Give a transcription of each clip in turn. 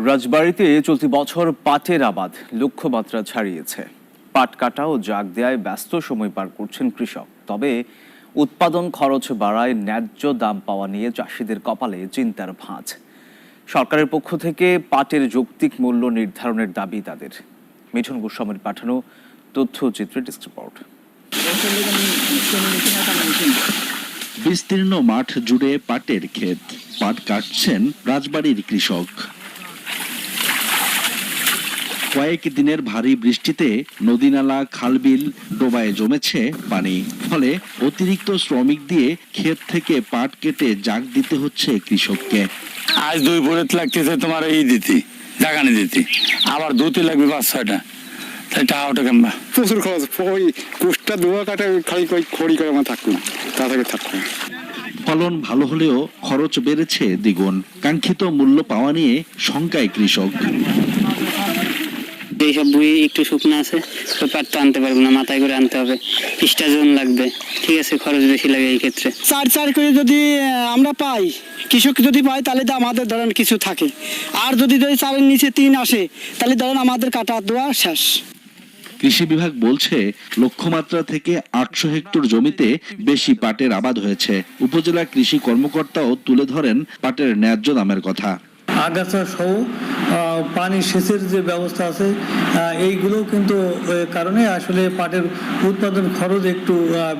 রাজবাড়ীতে চলতি বছর পাটের আবাদ লক্ষ্যমাত্রা ছাড়িয়েছে। পাট কাটা ও জাগ দেয়ায় ব্যস্ত সময় পার করছেন কৃষক। তবে উৎপাদন খরচ বাড়ায় ন্যায্য দাম পাওয়া নিয়ে চাষিদের কপালে চিন্তার ভাঁজ। সরকারের পক্ষ থেকে পাটের যৌক্তিক মূল্য নির্ধারণের দাবি তাদের। মিঠুন গোস্বামীর পাঠানো তথ্যচিত্রে ডেস্ক রিপোর্ট। বিস্তীর্ণ মাঠ জুড়ে পাটের ক্ষেত, পাট কাটছেন রাজবাড়ীর কৃষক। কয়েক দিনের ভারী বৃষ্টিতে নদীনালা, খালবিল ডোবায় জমেছে পানি। ফলে অতিরিক্ত শ্রমিক দিয়ে ক্ষেত থেকে পাট কেটে জাগ দিতে হচ্ছে কৃষককে। আজ 2 ভোরেত লাগতেছে তোমার এই দিতে জাগানি দিতে, আবার 2তে লাগবে 5-6টা, তাই টাকাটা কেমবা প্রচুর খরচ। ওই কোষ্টা দুয়া কাটা খালি খড়ি করে আমার থাকতো না, তা থেকে থাকতো না। ফলন ভালো হলেও খরচ বেড়েছে দ্বিগুণ। কাঙ্ক্ষিত মূল্য পাওয়া নিয়ে শঙ্কায় কৃষক। এইসব বই একটু শুকনো আছে, পাট তো আনতে পারবো না, মাথায় করে আনতে হবে, স্টাজন লাগবে, ঠিক আছে, খরচ বেশি লাগে এই ক্ষেত্রে। 4 করে যদি আমরা পাই, কৃষক যদি পাই, তাহলে তো আমাদের ধরেন কিছু থাকে। আর যদি 4-এর নিচে 3 আসে, তাহলে ধরেন আমাদের কাটা দেওয়া শেষ। কৃষি বিভাগ বলছে লক্ষ্যমাত্রা থেকে 800 হেক্টর জমিতে বেশি পাটের আবাদ হয়েছে। উপজেলা কৃষি কর্মকর্তাও তুলে ধরেন পাটের ন্যায্য দামের কথা। আগাছা সহ পানি সেচের যে ব্যবস্থা আছে, এইগুলো কিন্তু কারণে আসলে পাটের উৎপাদন খরচ একটু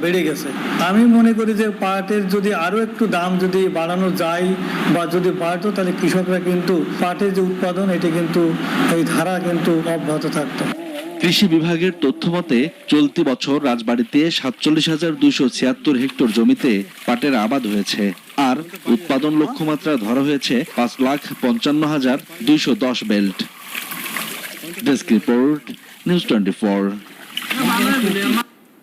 বেড়ে গেছে। আমি মনে করি যে পাটের যদি আরো একটু দাম যদি বাড়ানো যায় বা যদি বাড়তো, তাহলে কৃষকরা কিন্তু পাটের যে উৎপাদন, এটি কিন্তু এই ধারা কিন্তু অব্যাহত থাকতো। কৃষি বিভাগের তথ্য মতে চলতি বছর রাজবাড়ীতে 47,276 হেক্টর জমিতে পাটের আবাদ হয়েছে। আর উৎপাদন লক্ষ্যমাত্রা ধরা হয়েছে 5,55,210 বেল্ট। Desk report, news 24।